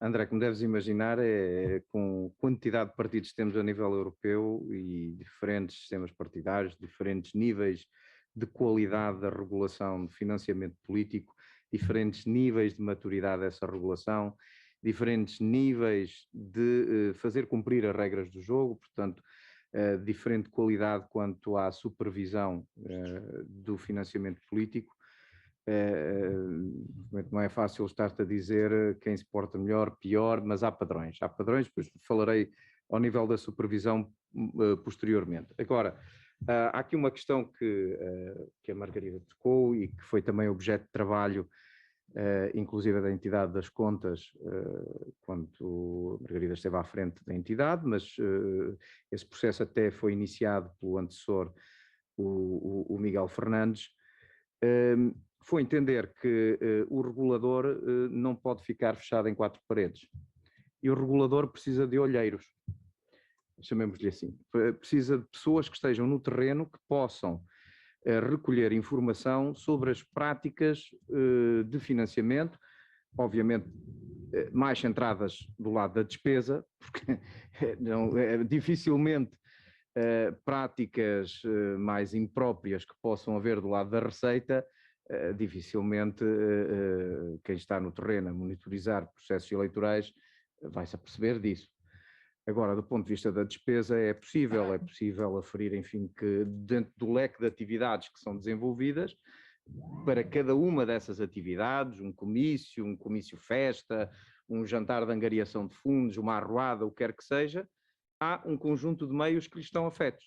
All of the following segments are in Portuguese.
André, como deves imaginar, com a quantidade de partidos que temos a nível europeu e diferentes sistemas partidários, diferentes níveis de qualidade da regulação de financiamento político, diferentes níveis de maturidade dessa regulação, diferentes níveis de fazer cumprir as regras do jogo, portanto, diferente qualidade quanto à supervisão do financiamento político. Não é fácil estar-te a dizer quem se porta melhor, pior, mas há padrões, depois falarei ao nível da supervisão posteriormente. Agora, há aqui uma questão que a Margarida tocou e que foi também objeto de trabalho, inclusive da entidade das contas, quando a Margarida esteve à frente da entidade, mas esse processo até foi iniciado pelo antecessor, o Miguel Fernandes. Foi entender que o regulador não pode ficar fechado em quatro paredes. E o regulador precisa de olheiros, chamemos-lhe assim. Precisa de pessoas que estejam no terreno, que possam recolher informação sobre as práticas de financiamento, obviamente mais centradas do lado da despesa, porque dificilmente práticas mais impróprias que possam haver do lado da receita, dificilmente quem está no terreno a monitorizar processos eleitorais vai-se aperceber disso. Agora, do ponto de vista da despesa, é possível aferir, enfim, que dentro do leque de atividades que são desenvolvidas, para cada uma dessas atividades, um comício festa, um jantar de angariação de fundos, uma arruada, o que quer que seja, há um conjunto de meios que lhes estão afetos.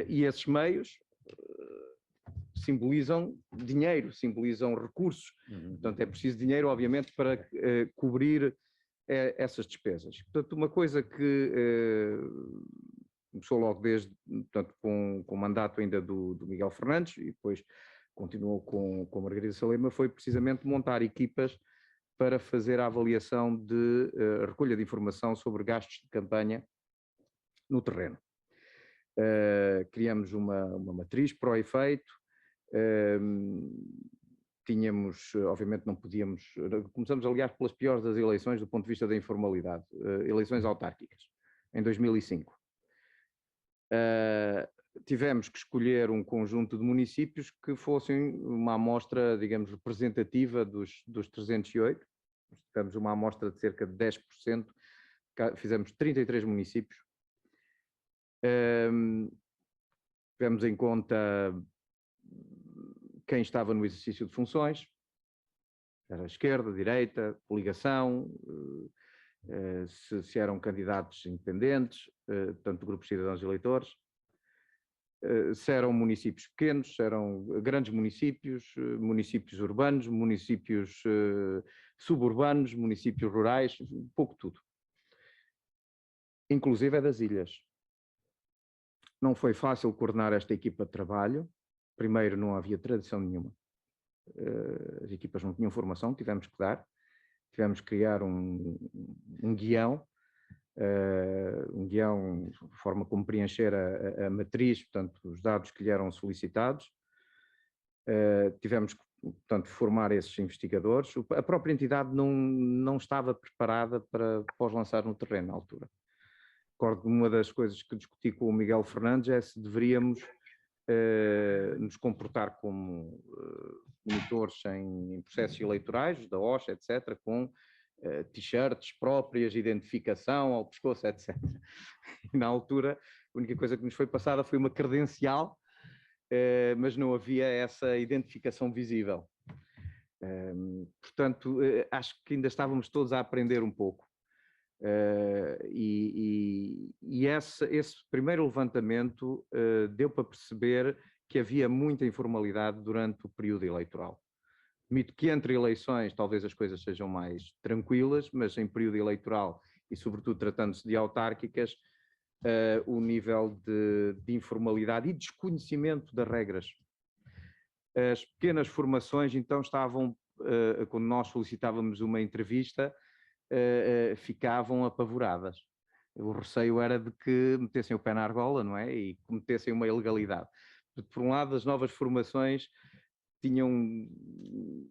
E esses meios simbolizam dinheiro, simbolizam recursos. Portanto, é preciso dinheiro, obviamente, para cobrir essas despesas. Portanto, uma coisa que começou logo desde, portanto, com o mandato ainda do Miguel Fernandes e depois continuou com a Margarida Salema, foi precisamente montar equipas para fazer a avaliação de recolha de informação sobre gastos de campanha no terreno. Criamos uma matriz para o efeito. Tínhamos, obviamente não podíamos, começamos aliás pelas piores das eleições do ponto de vista da informalidade, eleições autárquicas, em 2005. Tivemos que escolher um conjunto de municípios que fossem uma amostra, digamos, representativa dos 308, tivemos uma amostra de cerca de 10%, fizemos 33 municípios. Tivemos em conta quem estava no exercício de funções, era esquerda, direita, coligação, se eram candidatos independentes, portanto, grupos de cidadãos e eleitores, se eram municípios pequenos, se eram grandes municípios, municípios urbanos, municípios suburbanos, municípios rurais, um pouco tudo. Inclusive é das ilhas. Não foi fácil coordenar esta equipa de trabalho. Primeiro, não havia tradição nenhuma. As equipas não tinham formação, tivemos que dar. Tivemos que criar um guião, de forma como preencher a matriz, portanto, os dados que lhe eram solicitados. Tivemos que, portanto, formar esses investigadores. A própria entidade não estava preparada para os lançar no terreno na altura. Recordo que uma das coisas que discuti com o Miguel Fernandes é se deveríamos nos comportar como monitores em processos eleitorais, da OSCE, etc., com t-shirts próprias, identificação ao pescoço, etc. E na altura, a única coisa que nos foi passada foi uma credencial, mas não havia essa identificação visível. Portanto, acho que ainda estávamos todos a aprender um pouco. Esse primeiro levantamento deu para perceber que havia muita informalidade durante o período eleitoral. Admito que entre eleições talvez as coisas sejam mais tranquilas, mas em período eleitoral e sobretudo tratando-se de autárquicas, o nível de informalidade e desconhecimento das regras. As pequenas formações então estavam, quando nós solicitávamos uma entrevista, ficavam apavoradas. O receio era de que metessem o pé na argola, não é? E cometessem uma ilegalidade. Por um lado, as novas formações tinham um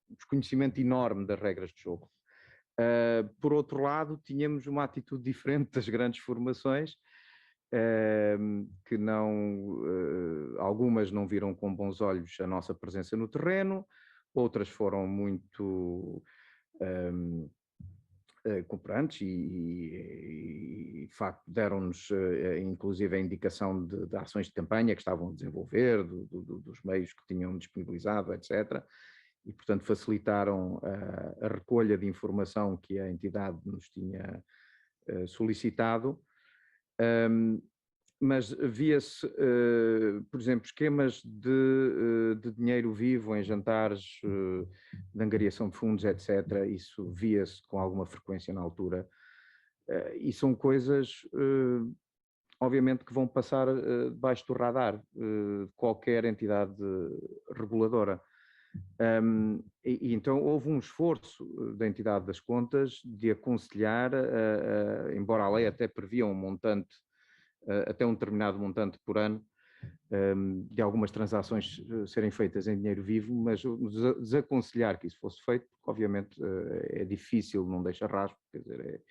desconhecimento enorme das regras de jogo. Por outro lado, tínhamos uma atitude diferente das grandes formações, que algumas não viram com bons olhos a nossa presença no terreno, outras foram muito cooperantes e de facto deram-nos inclusive a indicação de ações de campanha que estavam a desenvolver, dos meios que tinham disponibilizado, etc. E, portanto, facilitaram a recolha de informação que a entidade nos tinha solicitado. Mas via-se, por exemplo, esquemas de dinheiro vivo em jantares de angariação de fundos, etc. Isso via-se com alguma frequência na altura. E são coisas, obviamente, que vão passar debaixo do radar de qualquer entidade reguladora. E então houve um esforço da entidade das contas de aconselhar, embora a lei até previa um montante, até um determinado montante por ano, de algumas transações serem feitas em dinheiro vivo, mas desaconselhar que isso fosse feito, porque obviamente é difícil, não deixa rastro, quer dizer,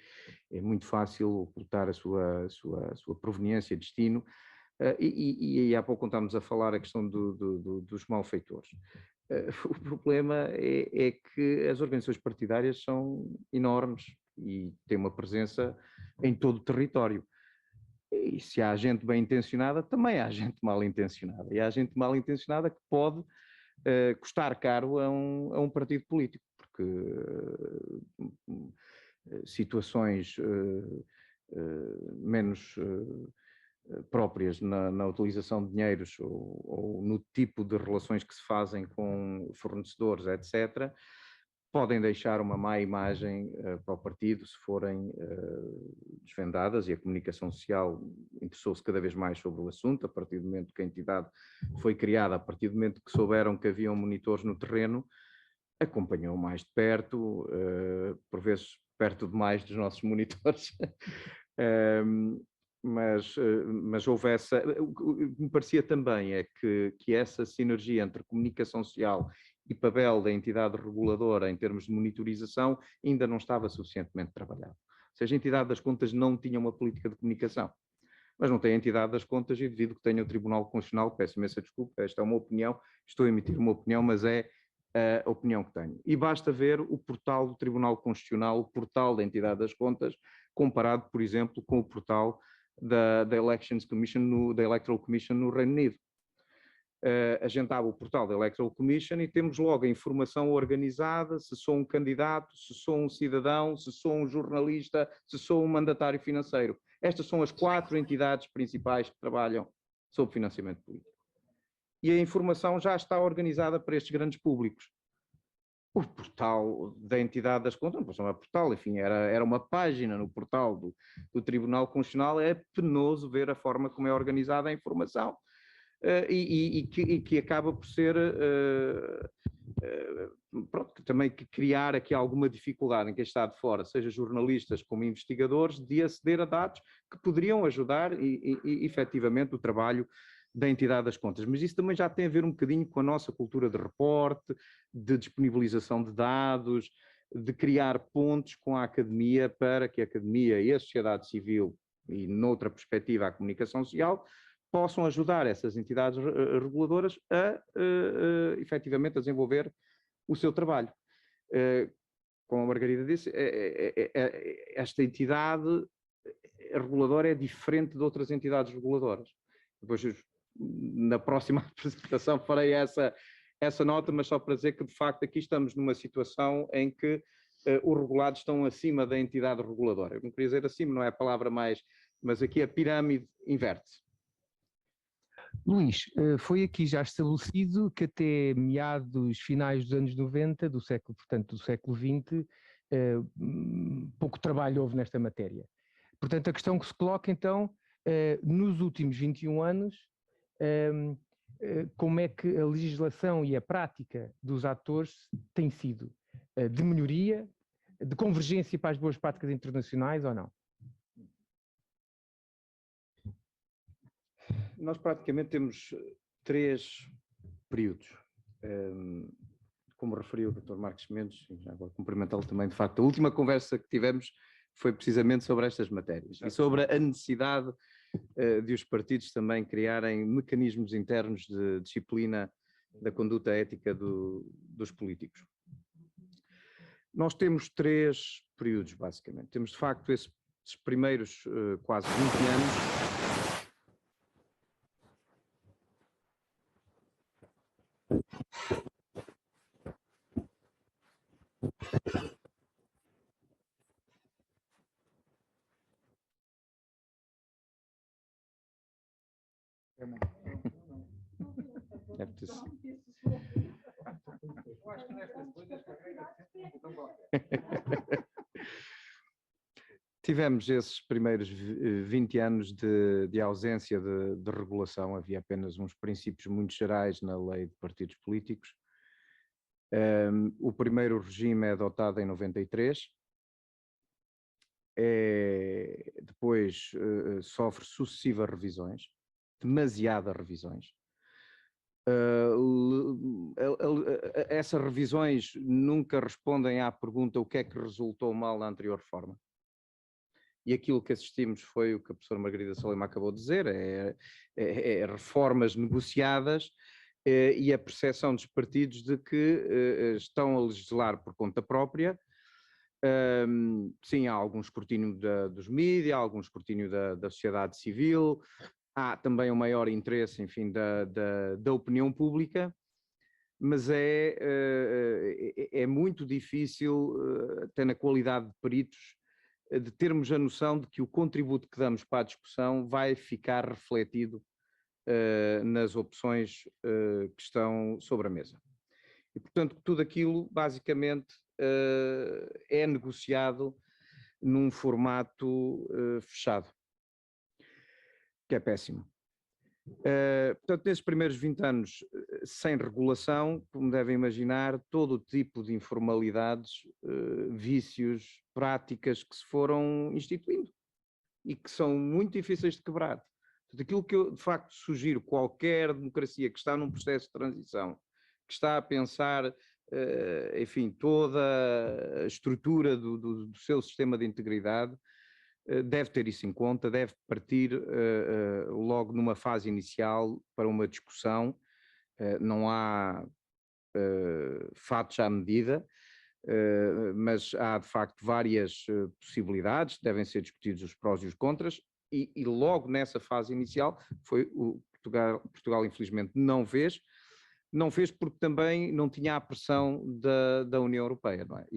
é muito fácil ocultar a sua proveniência, destino, e há pouco estávamos a falar a questão dos malfeitores. O problema é que as organizações partidárias são enormes e têm uma presença em todo o território. E se há gente bem intencionada, também há gente mal intencionada. E há gente mal intencionada que pode custar caro a um partido político, porque situações menos próprias na utilização de dinheiros ou no tipo de relações que se fazem com fornecedores, etc., podem deixar uma má imagem para o partido se forem desvendadas, e a comunicação social interessou-se cada vez mais sobre o assunto, a partir do momento que a entidade foi criada, a partir do momento que souberam que haviam monitores no terreno, acompanhou mais de perto, por vezes perto demais dos nossos monitores, mas houve essa... O que me parecia também é que essa sinergia entre comunicação social e papel da entidade reguladora em termos de monitorização ainda não estava suficientemente trabalhado. Ou seja, a entidade das contas não tinha uma política de comunicação, mas não tem a entidade das contas e devido que tenha o Tribunal Constitucional, peço imensa desculpa, esta é uma opinião, estou a emitir uma opinião, mas é a opinião que tenho. E basta ver o portal do Tribunal Constitucional, o portal da entidade das contas, comparado, por exemplo, com o portal da Elections Commission, da Electoral Commission no Reino Unido. A gente abre o portal da Electoral Commission e temos logo a informação organizada, se sou um candidato, se sou um cidadão, se sou um jornalista, se sou um mandatário financeiro. Estas são as 4 entidades principais que trabalham sob financiamento político. E a informação já está organizada para estes grandes públicos. O portal da entidade das contas, não pode chamar portal, enfim, era uma página no portal do Tribunal Constitucional. É penoso ver a forma como é organizada a informação. E que acaba por ser, pronto, também que criar aqui alguma dificuldade em quem está de fora, seja jornalistas como investigadores, de aceder a dados que poderiam ajudar efetivamente o trabalho da entidade das contas. Mas isso também já tem a ver um bocadinho com a nossa cultura de reporte, de disponibilização de dados, de criar pontos com a academia para que a academia e a sociedade civil, e noutra perspectiva a comunicação social, possam ajudar essas entidades reguladoras a efetivamente a desenvolver o seu trabalho. Como a Margarida disse, esta entidade reguladora é diferente de outras entidades reguladoras. Depois, na próxima apresentação, farei essa nota, mas só para dizer que, de facto, aqui estamos numa situação em que os regulados estão acima da entidade reguladora. Eu não queria dizer acima, não é a palavra mais, mas aqui a pirâmide inverte-se. Luís, foi aqui já estabelecido que até meados finais dos anos 90, do século, portanto, do século XX, pouco trabalho houve nesta matéria. Portanto, a questão que se coloca, então, nos últimos 21 anos, como é que a legislação e a prática dos atores tem sido? De melhoria, de convergência para as boas práticas internacionais ou não? Nós praticamente temos 3 períodos. como referiu o Dr. Marcos Mendes, e já agora cumprimentá-lo também, de facto, a última conversa que tivemos foi precisamente sobre estas matérias e sobre a necessidade de os partidos também criarem mecanismos internos de disciplina da conduta ética dos políticos. Nós temos 3 períodos, basicamente. Temos, de facto, esses primeiros quase 20 anos. Deve ter sido. Tivemos esses primeiros 20 anos de ausência de regulação, havia apenas uns princípios muito gerais na lei de partidos políticos. O primeiro regime é adotado em 93, depois sofre sucessivas revisões, demasiadas revisões. Essas revisões nunca respondem à pergunta o que é que resultou mal na anterior reforma. E aquilo que assistimos foi o que a professora Margarida Salema acabou de dizer, reformas negociadas e a percepção dos partidos de que estão a legislar por conta própria. Sim, há algum escrutínio dos mídias, há algum escrutínio da sociedade civil, há também um maior interesse, enfim, da opinião pública, mas é muito difícil, até na qualidade de peritos, de termos a noção de que o contributo que damos para a discussão vai ficar refletido nas opções que estão sobre a mesa. E, portanto, tudo aquilo, basicamente, é negociado num formato fechado, que é péssimo. Portanto, nesses primeiros 20 anos sem regulação, como devem imaginar, todo o tipo de informalidades, vícios, práticas que se foram instituindo e que são muito difíceis de quebrar. Portanto, aquilo que eu de facto sugiro, qualquer democracia que está num processo de transição, que está a pensar, enfim, toda a estrutura do seu sistema de integridade, deve ter isso em conta, deve partir logo numa fase inicial para uma discussão. Não há fatos à medida, mas há de facto várias possibilidades, devem ser discutidos os prós e os contras, e logo nessa fase inicial foi o Portugal infelizmente não fez porque também não tinha a pressão da União Europeia, não é?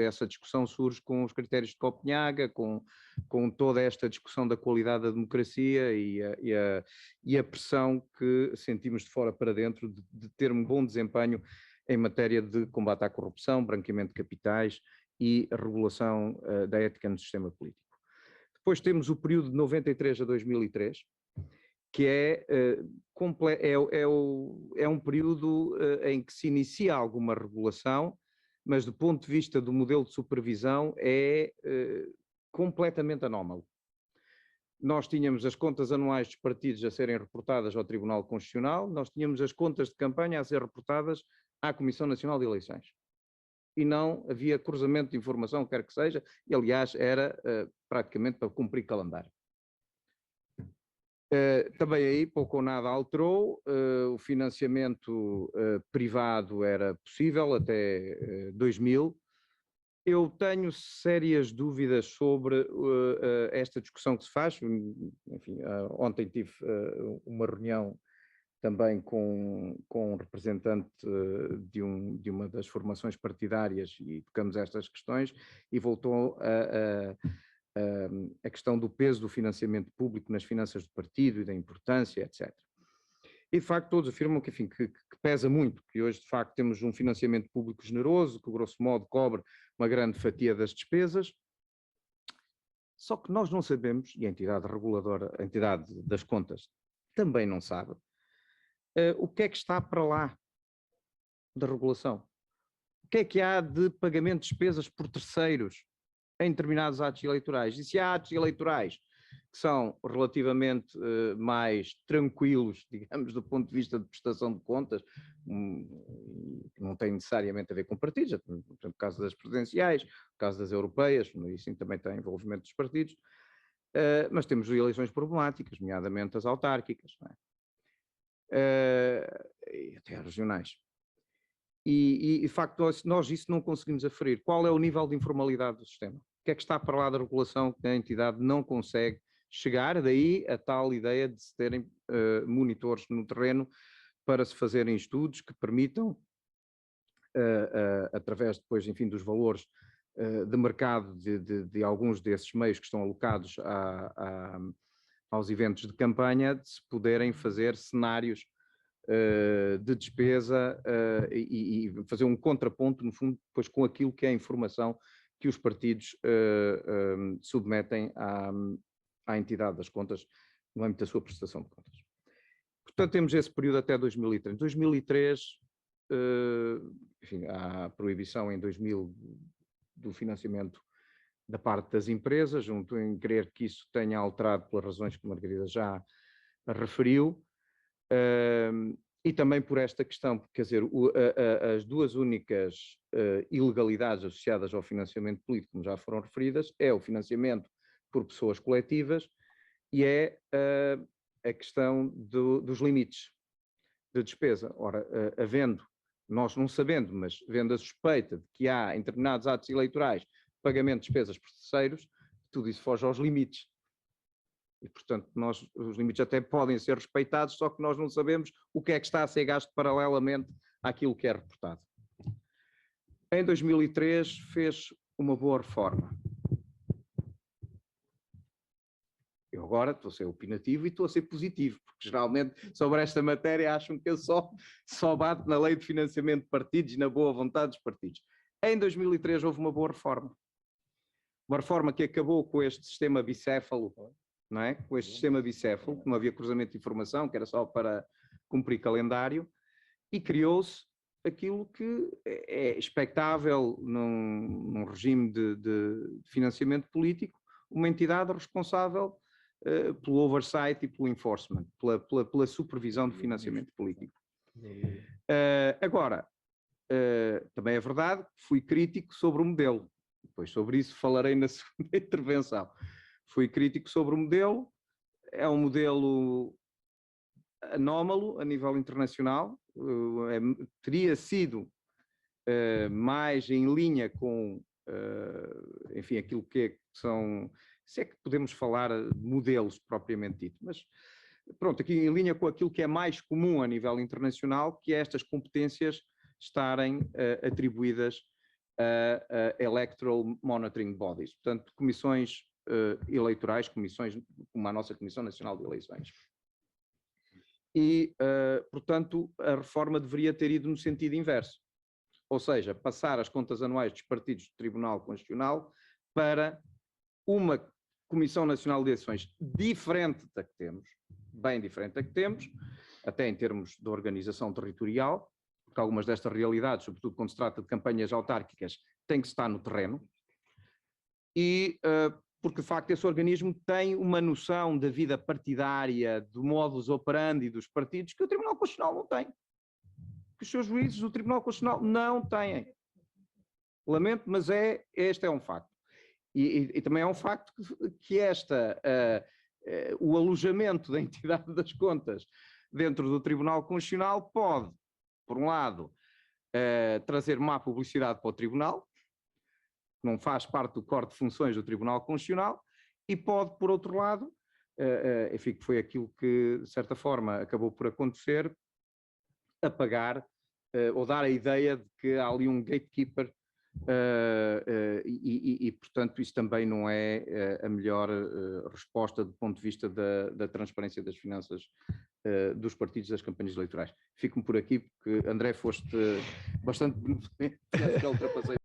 Essa discussão surge com os critérios de Copenhaga, com toda esta discussão da qualidade da democracia e a pressão que sentimos de fora para dentro de ter um bom desempenho em matéria de combate à corrupção, branqueamento de capitais e regulação da ética no sistema político. Depois temos o período de 93 a 2003, que é um período em que se inicia alguma regulação, mas do ponto de vista do modelo de supervisão é completamente anómalo. Nós tínhamos as contas anuais dos partidos a serem reportadas ao Tribunal Constitucional, nós tínhamos as contas de campanha a ser reportadas à Comissão Nacional de Eleições. E não havia cruzamento de informação, quer que seja, e aliás era praticamente para cumprir calendário. Também aí pouco ou nada alterou, o financiamento privado era possível até 2000. Eu tenho sérias dúvidas sobre esta discussão que se faz. Enfim, ontem tive uma reunião também com um representante de uma das formações partidárias e tocamos estas questões e voltou a questão do peso do financiamento público nas finanças do partido e da importância, etc. E de facto todos afirmam que, enfim, que pesa muito, que hoje de facto temos um financiamento público generoso, que grosso modo cobre uma grande fatia das despesas, só que nós não sabemos, e a entidade reguladora, a entidade das contas também não sabe, o que é que está para lá da regulação. O que é que há de pagamento de despesas por terceiros em determinados atos eleitorais? E se há atos eleitorais que são relativamente mais tranquilos, digamos, do ponto de vista de prestação de contas, que não tem necessariamente a ver com partidos, por exemplo, o caso das presidenciais, o caso das europeias, e sim também tem envolvimento dos partidos, mas temos eleições problemáticas, nomeadamente as autárquicas, não é? E até as regionais. E de facto, nós isso não conseguimos aferir. Qual é o nível de informalidade do sistema? O que é que está para lá da regulação que a entidade não consegue chegar? Daí a tal ideia de se terem monitores no terreno para se fazerem estudos que permitam, através depois, enfim, dos valores de mercado de alguns desses meios que estão alocados aos eventos de campanha, de se poderem fazer cenários de despesa e fazer um contraponto, no fundo, depois com aquilo que é a informação que os partidos submetem à entidade das contas no âmbito da sua prestação de contas. Portanto, temos esse período até 2003. Em 2003, enfim, há a proibição em 2000 do financiamento da parte das empresas, junto em crer que isso tenha alterado pelas razões que a Margarida já referiu. E também por esta questão, porque, quer dizer, as duas únicas ilegalidades associadas ao financiamento político, como já foram referidas, é o financiamento por pessoas coletivas e é a questão dos limites de despesa. Ora, nós não sabendo, mas vendo a suspeita de que há, em determinados atos eleitorais, pagamento de despesas por terceiros, tudo isso foge aos limites. E, portanto, os limites até podem ser respeitados, só que nós não sabemos o que é que está a ser gasto paralelamente àquilo que é reportado. Em 2003 fez uma boa reforma. Eu agora estou a ser opinativo e estou a ser positivo, porque geralmente sobre esta matéria acham que eu só bato na lei de financiamento de partidos e na boa vontade dos partidos. Em 2003 houve uma boa reforma. Uma reforma que acabou com este sistema bicéfalo, não é? Com este sistema bicéfalo, que não havia cruzamento de informação, que era só para cumprir calendário, e criou-se aquilo que é expectável num regime de financiamento político, uma entidade responsável pelo oversight e pelo enforcement, pela supervisão do financiamento político. Agora, também é verdade que fui crítico sobre o modelo, depois sobre isso falarei na segunda intervenção. Fui crítico sobre o modelo, é um modelo anómalo a nível internacional, teria sido mais em linha com, enfim, aquilo que são, se é que podemos falar de modelos propriamente dito, mas pronto, aqui em linha com aquilo que é mais comum a nível internacional, que é estas competências estarem atribuídas a Electoral Monitoring Bodies, portanto, comissões eleitorais, comissões como a nossa Comissão Nacional de Eleições. E, portanto, a reforma deveria ter ido no sentido inverso, ou seja, passar as contas anuais dos partidos do Tribunal Constitucional para uma Comissão Nacional de Eleições diferente da que temos, bem diferente da que temos, até em termos de organização territorial, porque algumas destas realidades, sobretudo quando se trata de campanhas autárquicas, têm que estar no terreno, e porque de facto esse organismo tem uma noção da vida partidária, do modus operandi dos partidos, que o Tribunal Constitucional não tem. Que os seus juízes do Tribunal Constitucional não têm. Lamento, mas este é um facto. E também é um facto que o alojamento da entidade das contas dentro do Tribunal Constitucional pode, por um lado, trazer má publicidade para o Tribunal, não faz parte do core de funções do Tribunal Constitucional, e pode, por outro lado, enfim, que foi aquilo que, de certa forma, acabou por acontecer, apagar ou dar a ideia de que há ali um gatekeeper e, portanto, isso também não é a melhor resposta do ponto de vista da transparência das finanças dos partidos das campanhas eleitorais. Fico-me por aqui, porque, André, foste bastante benevolente, acho que ultrapassei.